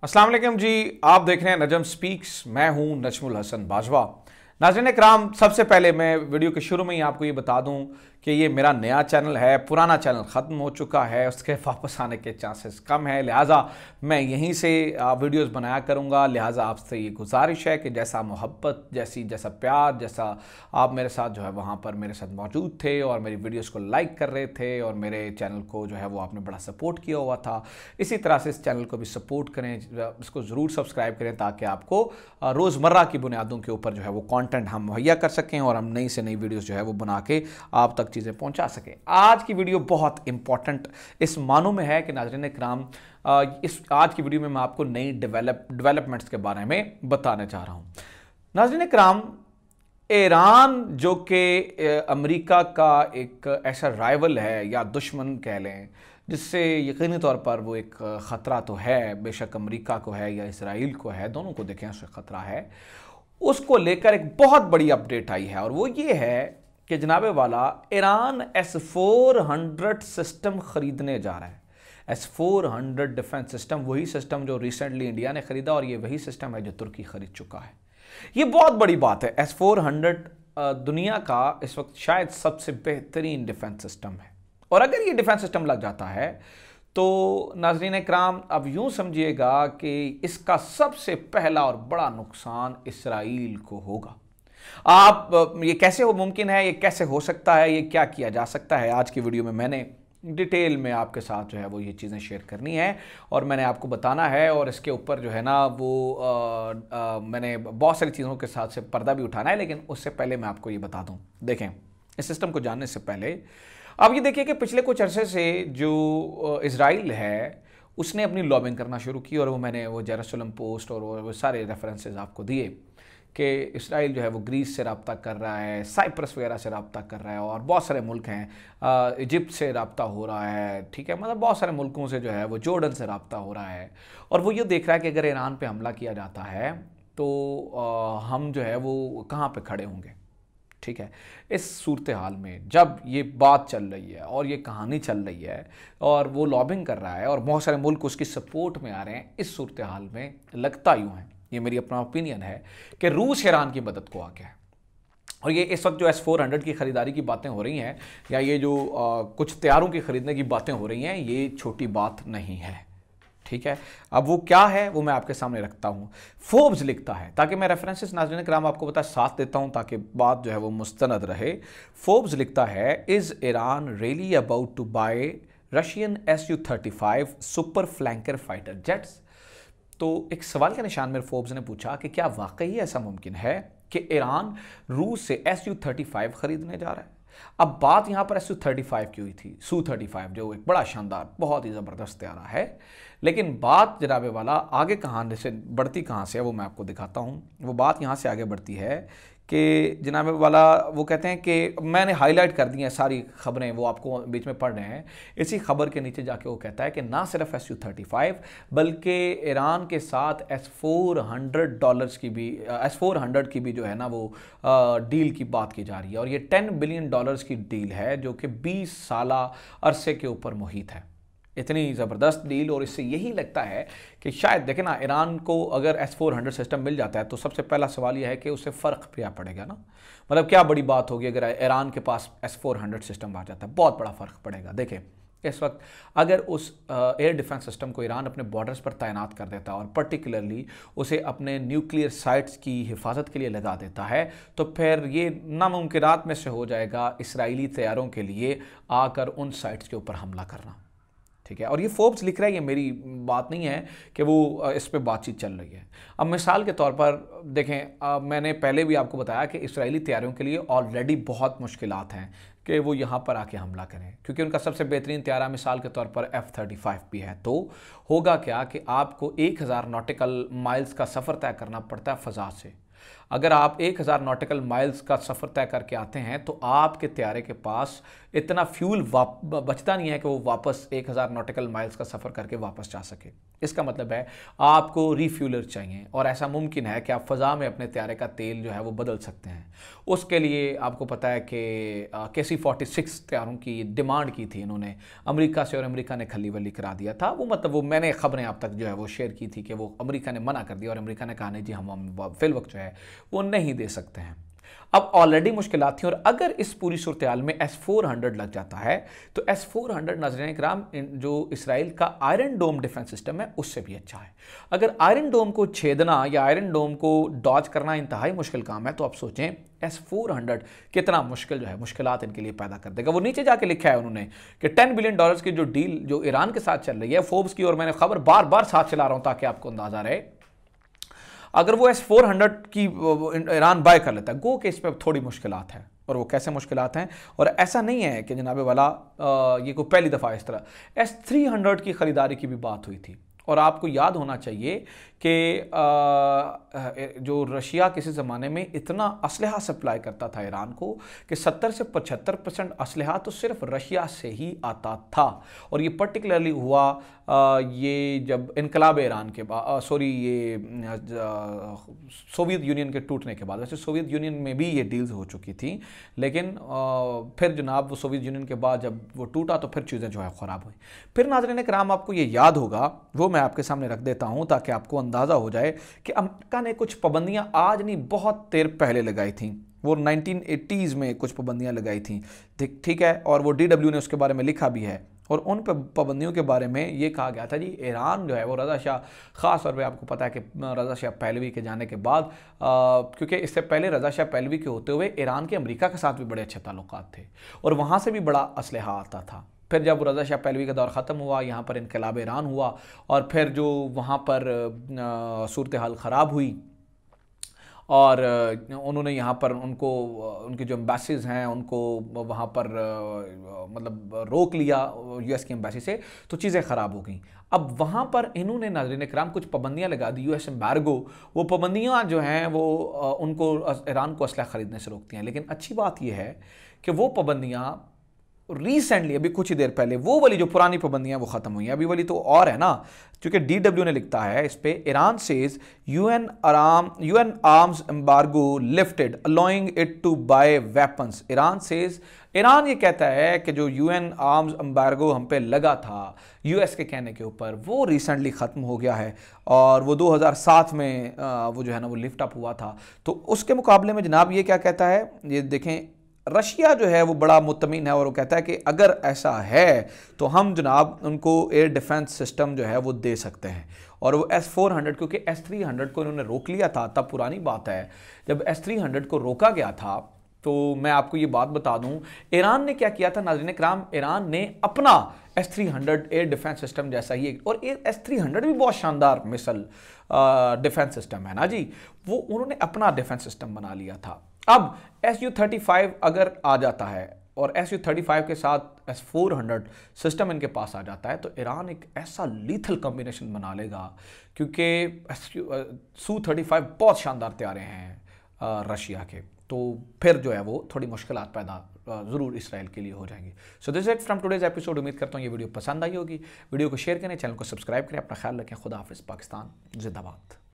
अस्सलाम वालेकुम जी। आप देख रहे हैं नजम स्पीक्स। मैं हूं नजमुल हसन बाजवा। नाज़रीन कराम, सबसे पहले मैं वीडियो के शुरू में ही आपको ये बता दूं कि ये मेरा नया चैनल है। पुराना चैनल ख़त्म हो चुका है, उसके वापस आने के चांसेस कम है, लिहाजा मैं यहीं से वीडियोस बनाया करूंगा। लिहाजा आपसे ये गुजारिश है कि जैसा मोहब्बत, जैसा प्यार, जैसा आप मेरे साथ जो है वहाँ पर मेरे साथ मौजूद थे और मेरी वीडियोस को लाइक कर रहे थे और मेरे चैनल को जो है वो आपने बड़ा सपोर्ट किया हुआ था, इसी तरह से इस चैनल को भी सपोर्ट करें, इसको ज़रूर सब्सक्राइब करें ताकि आपको रोज़मर्रा की बुनियादों के ऊपर जो है वो कंटेंट हम मुहैया कर सकें और हम नई से नई वीडियोस जो है वो बना के आप तक चीज़ें पहुंचा सकें। आज की वीडियो बहुत इंपॉर्टेंट इस मानों में है कि नाज़रीन इकराम, इस आज की वीडियो में मैं आपको नई डेवलपमेंट्स के बारे में बताने जा रहा हूं। नाज़रीन इकराम, ईरान जो कि अमेरिका का एक ऐसा राइवल है या दुश्मन कह लें, जिससे यकीनी तौर पर वो एक ख़तरा तो है, बेशक अमेरिका को है या इसराइल को है, दोनों को देखें उससे ख़तरा है। उसको लेकर एक बहुत बड़ी अपडेट आई है और वो ये है कि जनाबे वाला ईरान S-400 सिस्टम खरीदने जा रहा है। S-400 डिफेंस सिस्टम, वही सिस्टम जो रिसेंटली इंडिया ने खरीदा और ये वही सिस्टम है जो तुर्की खरीद चुका है। ये बहुत बड़ी बात है। S-400 दुनिया का इस वक्त शायद सबसे बेहतरीन डिफेंस सिस्टम है और अगर ये डिफेंस सिस्टम लग जाता है तो नाज़रीन इकराम अब यूं समझिएगा कि इसका सबसे पहला और बड़ा नुकसान इसराइल को होगा। आप ये कैसे मुमकिन है, ये कैसे हो सकता है, ये क्या किया जा सकता है, आज की वीडियो में मैंने डिटेल में आपके साथ जो है वो ये चीज़ें शेयर करनी है और मैंने आपको बताना है और इसके ऊपर जो है ना वो मैंने बहुत सारी चीज़ों के साथ से पर्दा भी उठाना है। लेकिन उससे पहले मैं आपको ये बता दूं, देखें इस सिस्टम को जानने से पहले अब ये देखिए कि पिछले कुछ अरसे से जो इजराइल है उसने अपनी लॉबिंग करना शुरू की और वो मैंने वो जेरूसलम पोस्ट और वो सारे रेफरेंसेस आपको दिए कि इसराइल जो है वो ग्रीस से रब्ता कर रहा है, साइप्रस वगैरह से रब्ता कर रहा है और बहुत सारे मुल्क हैं, इजिप्ट से रब्ता हो रहा है, ठीक है, मतलब बहुत सारे मुल्कों से जो है वो जॉर्डन से रब्ता हो रहा है और वो ये देख रहा है कि अगर ईरान पे हमला किया जाता है तो हम जो है वो कहाँ पे खड़े होंगे। ठीक है, इस सूरत हाल में जब ये बात चल रही है और ये कहानी चल रही है और वो लॉबिंग कर रहा है और बहुत सारे मुल्क उसकी सपोर्ट में आ रहे हैं, इस सूरत हाल में लगता यूँ है, ये मेरी अपना ओपिनियन है कि रूस ईरान की मदद को आ गया है। और ये इस वक्त जो S-400 की ख़रीदारी की बातें हो रही हैं या ये जो कुछ तैयारों की ख़रीदने की बातें हो रही हैं, ये छोटी बात नहीं है। ठीक है, अब वो क्या है वो मैं आपके सामने रखता हूँ। फोर्ब्स लिखता है, ताकि मैं रेफरेंसेस नाज़रीन कराम आपको बता साथ देता हूँ ताकि बात जो है वो मुस्तनद रहे। फोर्ब्स लिखता है, is Iran really about to buy Russian Su-35 super flanker fighter jets. तो एक सवाल के निशान में फोर्ब्स ने पूछा कि क्या वाकई ऐसा मुमकिन है कि ईरान रूस से Su-35 खरीदने जा रहा है। अब बात यहाँ पर Su-35 की हुई थी, Su-35 जो एक बड़ा शानदार बहुत ही ज़बरदस्त त्यारा है, लेकिन बात जनाबे वाला आगे कहाँ से बढ़ती कहाँ से है वो मैं आपको दिखाता हूँ। वो बात यहाँ से आगे बढ़ती है कि जनाबे वाला वो कहते हैं कि मैंने हाईलाइट कर दी हैं सारी खबरें, वो आपको बीच में पढ़ रहे हैं। इसी खबर के नीचे जाके वो कहता है कि ना सिर्फ Su-35 बल्कि ईरान के साथ S-400 की भी जो है ना वो डील की बात की जा रही है और ये $10 बिलियन की डील है जो कि 20 साल अरसे के ऊपर मुहित है। इतनी ज़बरदस्त डील और इससे यही लगता है कि शायद देखें ना, ईरान को अगर S-400 सिस्टम मिल जाता है तो सबसे पहला सवाल यह है कि उससे फ़र्क क्या पड़ेगा ना, मतलब क्या बड़ी बात होगी अगर ईरान के पास S-400 सिस्टम आ जाता है, बहुत बड़ा फ़र्क पड़ेगा। देखें इस वक्त अगर उस एयर डिफेंस सिस्टम को ईरान अपने बॉर्डर्स पर तैनात कर देता है और पर्टिकुलरली उसे अपने न्यूक्लियर साइट्स की हिफाजत के लिए लगा देता है तो फिर ये नामुमकिनात में से हो जाएगा इसराइली तैयारों के लिए आकर उन साइट्स के ऊपर हमला करना। ठीक है, और ये फोर्ब्स लिख रहा है, ये मेरी बात नहीं है कि वो इस पे बातचीत चल रही है। अब मिसाल के तौर पर देखें, मैंने पहले भी आपको बताया कि इसराइली तैयारियों के लिए ऑलरेडी बहुत मुश्किलात हैं कि वो यहाँ पर आके हमला करें, क्योंकि उनका सबसे बेहतरीन तैयारा मिसाल के तौर पर F-35 भी है। तो होगा क्या कि आपको 1000 नॉटिकल माइल्स का सफ़र तय करना पड़ता है फ़ज़ा से। अगर आप 1000 नॉटिकल माइल्स का सफ़र तय करके आते हैं तो आपके तैयारे के पास इतना फ्यूल बचता नहीं है कि वो वापस 1000 नॉटिकल माइल्स का सफ़र करके वापस जा सके। इसका मतलब है आपको रिफ्यूलर चाहिए और ऐसा मुमकिन है कि आप फ़ज़ा में अपने तैयारे का तेल जो है वो बदल सकते हैं। उसके लिए आपको पता है कि KC-46 तैयारों की डिमांड की थी इन्होंने अमेरिका से और अमेरिका ने खली वली करा दिया था। वो मतलब वो मैंने ख़बरें आप तक जो है वो शेयर की थी कि वो अमेरिका ने मना कर दिया और अमेरिका ने कहा नहीं जी हम फिल वक्त जो है वो नहीं दे सकते हैं। अब ऑलरेडी मुश्किलात थी और अगर इस पूरी सूरत हाल में S-400 लग जाता है तो S-400 नाज़रीन किराम जो इसराइल का आयरन डोम डिफेंस सिस्टम है उससे भी अच्छा है। अगर आयरन डोम को छेदना या आयरन डोम को डॉज करना इंतहाई मुश्किल काम है तो आप सोचें S-400 कितना मुश्किल जो है मुश्किलात इनके लिए पैदा कर देगा। वो नीचे जाके लिखा है उन्होंने कि $10 बिलियन की जो डील जो ईरान के साथ चल रही है फोर्ब्स की, और मैंने खबर बार बार साथ चला रहा हूं ताकि आपको अंदाजा रहे, अगर वो S-400 की ईरान बाय कर लेता है गो के इस पर थोड़ी मुश्किलात है। और वो कैसे मुश्किलात हैं, और ऐसा नहीं है कि जनाबे वाला ये कोई पहली दफ़ा इस तरह S-300 की ख़रीदारी की भी बात हुई थी। और आपको याद होना चाहिए कि जो रशिया किसी ज़माने में इतना असलहा सप्लाई करता था ईरान को कि 70 से 75% असलहा तो सिर्फ रशिया से ही आता था। और ये पर्टिकुलरली हुआ ये जब इनकलाब ईरान के बाद ये सोवियत यूनियन के टूटने के बाद। वैसे सोवियत यूनियन में भी ये डील्स हो चुकी थी, लेकिन फिर जनाब वो सोवियत यूनियन के बाद जब वो टूटा तो फिर चीज़ें जो है ख़राब हुई। फिर नाज़रीन किराम आपको ये याद होगा, वो मैं आपके सामने रख देता हूँ ताकि आपको अंदाज़ा हो जाए कि अमेरिका ने कुछ पाबंदियाँ आज नहीं बहुत देर पहले लगाई थी। वो 1980s में कुछ पाबंदियाँ लगाई थी, ठीक है, और वो DW ने उसके बारे में लिखा भी है। और उन पाबंदियों के बारे में ये कहा गया था जी ईरान जो है वो रज़ा शाह, ख़ास तौर पे आपको पता है कि रज़ा शाह पहलवी के जाने के बाद क्योंकि इससे पहले रज़ा शाह पहलवी के होते हुए ईरान के अमेरिका के साथ भी बड़े अच्छे ताल्लुकात थे और वहाँ से भी बड़ा असलहा आता था। फिर जब रज़ा शाह पहलवी का दौर ख़त्म हुआ, यहाँ पर इनकलाब ईरान हुआ और फिर जो वहाँ पर सूरत हाल ख़राब हुई और उन्होंने यहाँ पर उनकी जो एम्बेसीज़ हैं उनको वहाँ पर मतलब रोक लिया US की एम्बेसी से, तो चीज़ें ख़राब हो गई। अब वहाँ पर इन्होंने नाज़रीन किराम कुछ पाबंदियाँ लगा दी, US एम्बार्गो। वो पाबंदियाँ जो हैं वो उनको ईरान को असलहा ख़रीदने से रोकती हैं। लेकिन अच्छी बात यह है कि वो पाबंदियाँ रिसेंटली अभी कुछ ही देर पहले वो वाली जो पुरानी पाबंदियां वो खत्म हुई हैं, अभी वाली तो और है ना, क्योंकि DW ने लिखता है इस पे Iran says UN arms embargo lifted allowing it to buy weapons. Iran ये कहता है कि जो UN आर्म्स एम्बार्गो हम पे लगा था US के कहने के ऊपर वो रिसेंटली ख़त्म हो गया है और वो 2007 में वो जो है ना वो लिफ्ट अप हुआ था। तो उसके मुकाबले में जनाब ये क्या कहता है, ये देखें, रशिया जो है वो बड़ा मुतमिन है और वो कहता है कि अगर ऐसा है तो हम जनाब उनको एयर डिफेंस सिस्टम जो है वो दे सकते हैं। और वो S-400 क्योंकि S-300 को इन्होंने रोक लिया था, तब पुरानी बात है जब S-300 को रोका गया था। तो मैं आपको ये बात बता दूं ईरान ने क्या किया था नाज़रीन किराम, ईरान ने अपना S-300 एयर डिफेंस सिस्टम जैसा ही, और S-300 भी बहुत शानदार मिसाइल डिफेंस सिस्टम है ना जी, वो उन्होंने अपना डिफेंस सिस्टम बना लिया था। अब Su-35 अगर आ जाता है और Su-35 के साथ S-400 सिस्टम इनके पास आ जाता है तो ईरान एक ऐसा लीथल कॉम्बिनेशन बना लेगा, क्योंकि Su-35 बहुत शानदार तैयारे हैं रशिया के। तो फिर जो है वो थोड़ी मुश्किलात पैदा ज़रूर इसराइल के लिए हो जाएंगी। So this it from today's episode. उम्मीद करता हूँ ये वीडियो पसंद आई होगी। वीडियो को शेयर करें, चैनल को सब्सक्राइब करें, अपना ख्याल रखें। खुदा हाफिज़। पाकिस्तान जिंदाबाद।